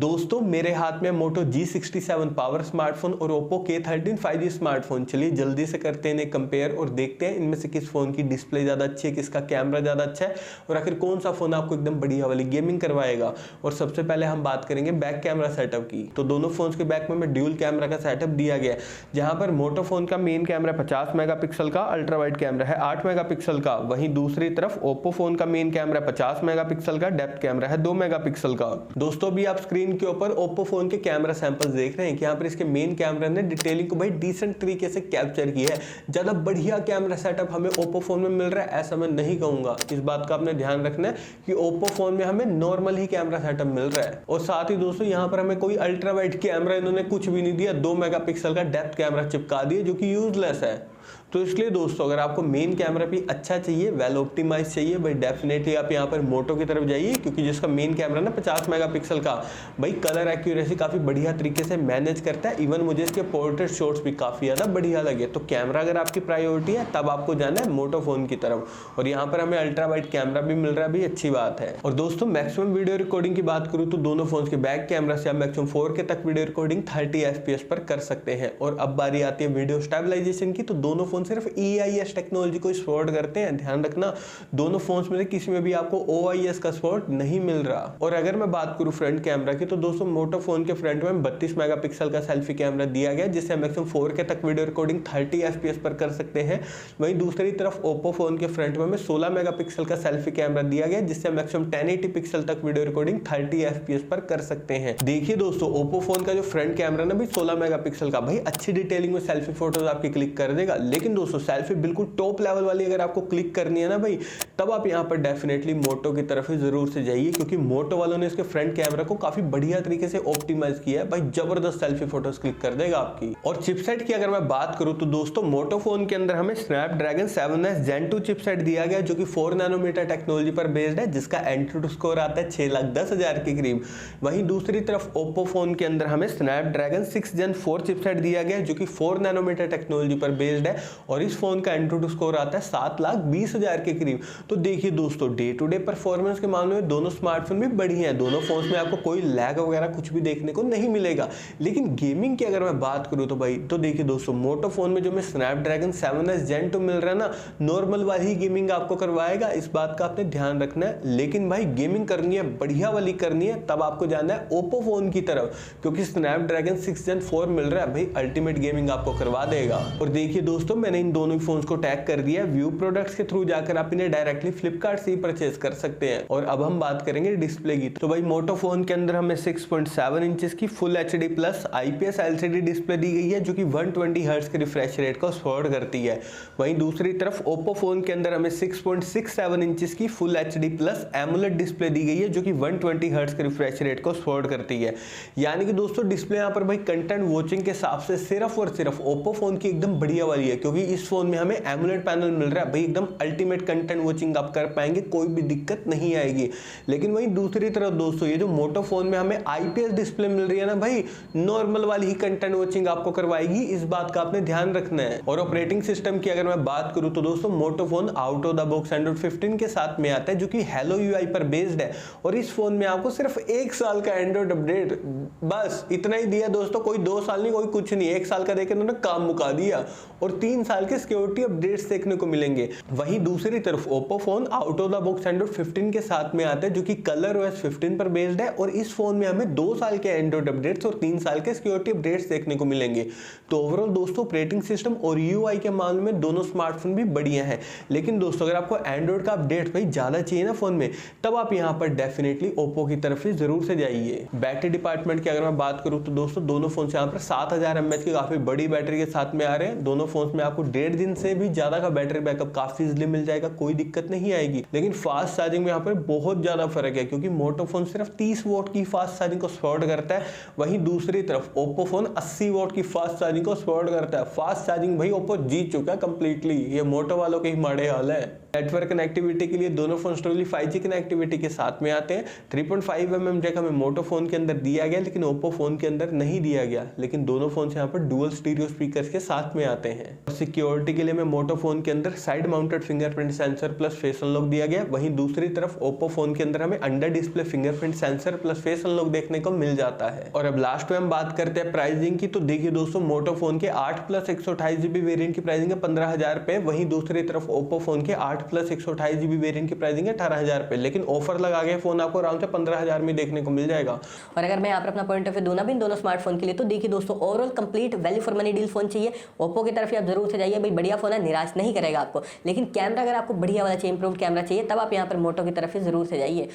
दोस्तों मेरे हाथ में Moto G67 पावर स्मार्टफोन और Oppo K13 5G स्मार्टफोन। चलिए जल्दी से करते हैं इन्हें कंपेयर और देखते हैं इनमें से किस फोन की डिस्प्ले ज्यादा अच्छी है, किसका कैमरा ज्यादा अच्छा है और आखिर कौन सा फोन आपको एकदम बढ़िया वाली गेमिंग करवाएगा। और सबसे पहले हम बात करेंगे बैक कैमरा सेटअप की। तो दोनों फोन के बैक में ड्यूल कैमरा का सेटअप दिया गया है, जहां पर Moto फोन का मेन कैमरा 50 मेगापिक्सल का अल्ट्रा वाइड कैमरा है 8 मेगापिक्सल का। वहीं दूसरी तरफ Oppo फोन का मेन कैमरा 50 मेगापिक्सल का डेप्थ कैमरा है 2 मेगापिक्सल का। दोस्तों अभी आप स्क्रीन के ऊपर Oppo फोन के कैमरा सैंपल्स देख रहे हैं कि यहाँ पर इसके मेन कैमरा ने डिटेलिंग को भाई डिसेंट तरीके से कैप्चर की है। ज्यादा बढ़िया कैमरा सेटअप हमें Oppo फोन में मिल रहा है ऐसा मैं नहीं कहूंगा। इस बात का आपने ध्यान रखना है कि Oppo फोन में हमें नॉर्मल ही कैमरा सेटअप मिल रहा है। और साथ ही दोस्तों यहाँ पर हमें कोई अल्ट्रा वाइड कैमरा इन्होंने कुछ भी नहीं दिया, 2 मेगापिक्सल का डेप्थ कैमरा चिपका दिया जो कि यूजलेस है। तो इसलिए दोस्तों अगर आपको मेन कैमरा भी अच्छा चाहिए, वेल ऑप्टिमाइज चाहिए, भाई डेफिनेटली आप यहाँ पर Moto की तरफ जाइए, क्योंकि जिसका मेन कैमरा ना 50 मेगापिक्सल का भाई कलर एक्यूरेसी काफी बढ़िया तरीके से मैनेज करता है। इवन मुझे इसके पोर्ट्रेट शॉट्स भी काफी ज्यादा बढ़िया लगे। तो कैमरा अगर आपकी प्रायोरिटी है तब आपको जाना है Moto फोन की तरफ। और यहाँ पर हमें अल्ट्रा वाइड कैमरा भी मिल रहा है, भी अच्छी बात है। और दोस्तों मैक्सिमम वीडियो रिकॉर्डिंग की बात करूँ तो दोनों फोन के बैक कैमरा से आप मैक्सिमम 4K तक वीडियो रिकॉर्डिंग 30 FPS पर कर सकते हैं। और अब बारी आती है वीडियो स्टेबलाइजेशन की। तो दोनों फोन सिर्फ EIS टेक्नोलॉजी को सपोर्ट करते हैं, ध्यान रखना। दोनों फोन्स में से किसी में भी आपको OIS का सपोर्ट नहीं मिल रहा। और अगर मैं बात करूं फ्रंट कैमरा की तो दोस्तों Moto फोन के फ्रंट में 32 मेगापिक्सल का सेल्फी कैमरा दिया गया, जिससे मैक्सिमम 4K तक वीडियो रिकॉर्डिंग 30 FPS पर कर सकते हैं। वहीं दूसरी तरफ Oppo फोन के फ्रंट में 16 मेगापिक्सल का सेल्फी कैमरा दिया गया, जिससे मैक्सिमम 1080 पिक्सल तक वीडियो रिकॉर्डिंग 30 FPS पर कर सकते हैं। देखिए दोस्तों Oppo फोन का जो फ्रंट कैमरा ना भाई 16 मेगापिक्सल का, भाई अच्छी डिटेलिंग में सेल्फी फोटोज आपकी क्लिक कर देगा। लेकिन दोस्तों सेल्फी बिल्कुल टॉप लेवल वाली अगर आपको क्लिक करनी है ना भाई, तब आप यहाँ पर डेफिनेटली Moto की तरफ ही जरूर से जाइए, क्योंकि Moto वालों ने इसके फ्रंट कैमरा को काफी बढ़िया तरीके से ऑप्टिमाइज किया है। भाई जबरदस्त सेल्फी फोटोज क्लिक कर देगा आपकी। और चिपसेट की अगर मैं बात करूं तो दोस्तों Moto फोन के अंदर हमें Snapdragon 7S Gen 2 चिपसेट दिया गया, जो कि 4 नैनोमीटर टेक्नोलॉजी पर बेस्ड है, जिसका एंट्री स्कोर आता है 6,10,000 के करीब। वहीं दूसरी तरफ Oppo फोन के अंदर हमें Snapdragon 6 Gen 4 चिपसेट दिया गया, जो कि 4 नैनोमीटर टेक्नोलॉजी पर बेस्ड है और इस फोन का एंट्री स्कोर आता है 7,20,000 के करीब। तो देखिए दोस्तों डे टू डे परफॉर्मेंस के मामले में दोनों स्मार्टफोन भी बढ़िया हैं। दोनों फोन्स में आपको कोई लैग वगैरह कुछ भी देखने को नहीं मिलेगा। लेकिन गेमिंग की अगर मैं बात करूं तो भाई तो देखिए दोस्तों Moto फोन में जो मैं Snapdragon 7S Gen 2 मिल रहा है ना, नॉर्मल वाली ही गेमिंग आपको करवाएगा, इस बात का आपने ध्यान रखना है। लेकिन भाई गेमिंग करनी है, बढ़िया वाली करनी है, तब आपको जाना है Oppo फोन की तरफ, क्योंकि Snapdragon 6 Gen 4 मिल रहा है, भाई अल्टीमेट गेमिंग आपको करवा देगा। और देखिए दोस्तों मैंने इन दोनों फोन्स को टैग कर दिया, व्यू प्रोडक्ट्स के थ्रू जाकर आप इन्हें डायरेक्टली फ्लिपकार्ट से ही परचेज कर सकते हैं। और अब हम बात करेंगे डिस्प्ले की। तो भाई Moto फोन के अंदर हमें 6.7 इंचेस की full HD plus IPS LCD display दी गई है, जो कि 120 हर्ट्ज के रिफ्रेश रेट को सपोर्ट करती है। वहीं दूसरी तरफ Oppo फोन के अंदर हमें 6.67 इंचेस की full HD plus AMOLED display दी गई है, जो कि 120 हर्ट्ज के रिफ्रेश रेट को सपोर्ट करती है। यानी कि दोस्तों डिस्प्ले यहाँ पर भाई कंटेंट वॉचिंग के हिसाब से सिर्फ और सिर्फ Oppo फोन की एकदम बढ़िया वाली है, क्योंकि इस फोन में हमें AMOLED पैनल मिल रहा है। भाई एकदम अल्टीमेट कंटेंट वॉचिंग आप कर पाएंगे, कोई भी दिक्कत नहीं आएगी। लेकिन वहीं दूसरी तरफ दोस्तों ये जो Moto फोन में हमें IPS डिस्प्ले मिल रही है ना भाई, नॉर्मल वाली ही कंटेंट वॉचिंग आपको करवाएगी, इस बात का आपने ध्यान रखना है। और ऑपरेटिंग सिस्टम की अगर मैं बात करूं तो दोस्तों Moto phone out of the box Android 15 के साथ में आता है, जो कि Hello UI पर बेस्ड है। और इस फोन में आपको सिर्फ 1 साल का एंड्रॉइड अपडेट, बस इतना ही दिया दोस्तों, कोई 2 साल नहीं, कोई कुछ नहीं, 1 साल का देकर उन्होंने काम मुका दिया। और 3 साल के सिक्योरिटी अपडेट्स देखने को मिलेंगे। वहीं दूसरी तरफ Oppo phone out of the box Android 15 के साथ में आता है, जो कि ColorOS 15 पर बेस्ड है। और इस फोन में हमें 2 साल के एंड्रॉइड अपडेट्स और 3 साल के सिक्योरिटी अपडेट्स देखने को मिलेंगे। तो ओवरऑल दोस्तों ऑपरेटिंग सिस्टम और UI के मामले में दोनों स्मार्टफोन भी बढ़िया हैं। लेकिन दोस्तों अगर आपको एंड्रॉइड का अपडेट भाई ज्यादा चाहिए ना फोन में, तब आप यहाँ पर डेफिनेटली Oppo की तरफ ही जरूर से जाइए। बैटरी डिपार्टमेंट की अगर मैं बात करूँ तो दोस्तों दोनों फोन यहाँ पर 7000 mAh की काफी बड़ी बैटरी के साथ में आ रहे हैं। दोनों फोन में आपको 1.5 दिन से भी ज्यादा का बैटरी बैकअप काफी इजिली मिल जाएगा, कोई दिक्कत नहीं आएगी। लेकिन फास्ट चार्जिंग में यहाँ पर बहुत ज्यादा फर्क है, क्योंकि Moto फोन सिर्फ 30 वॉट की फास्ट चार्जिंग को सपोर्ट करता है। वहीं दूसरी तरफ Oppo फोन 80 वॉट की फास्ट चार्जिंग को सपोर्ट करता है। फास्ट चार्जिंग भाई Oppo जीत चुका है कंप्लीटली, ये Moto वालों के ही माड़े हाल है। नेटवर्क कनेक्टिविटी के लिए दोनों फोन स्ट्रॉन्गली 5G कनेक्टिविटी के साथ में आते हैं। 3.5mm जैक हमें मोटो फोन के अंदर दिया गया, लेकिन ओप्पो फोन के अंदर नहीं दिया गया, लेकिन दोनों फोन यहाँ पर डुअल स्टीरियो स्पीकर्स के साथ में आते हैं। और सिक्योरिटी के लिए हमें मोटो फोन के अंदर side mounted fingerprint sensor plus face unlock दिया गया, वहीं दूसरी तरफ ओप्पो फोन के अंदर हमें under display fingerprint sensor plus face unlock देखने को मिल जाता है। और अब लास्ट में हम बात करते हैं प्राइसिंग की। तो देखिए दोस्तों, मोटो फोन के 8+128GB वेरिएंट की प्राइसिंग है 15,000 रुपए, वहीं दूसरी तरफ ओप्पो फोन के 8+128GB वेरिएंट की प्राइसिंग है 18,000 रुपए, लेकिन ऑफर लगा के फोन आपको अराउंड से 15,000 में देखने को मिल जाएगा। और अगर मैं यहाँ पर अपना पॉइंट ऑफ व्यू दूं ना भी इन दोनों स्मार्टफोन के लिए, तो देखिए दोस्तों, overall complete value for money deal phone चाहिए ओप्पो की तरफ ही आप जरूर से जाइए भाई, बढ़िया फोन है, निराश नहीं करेगा आपको। लेकिन कैमरा अगर आपको बढ़िया वाला चाहिए, इंप्रूव कैमरा चाहिए, तब आप यहाँ पर मोटो की तरफ ही जरूर से जाइए।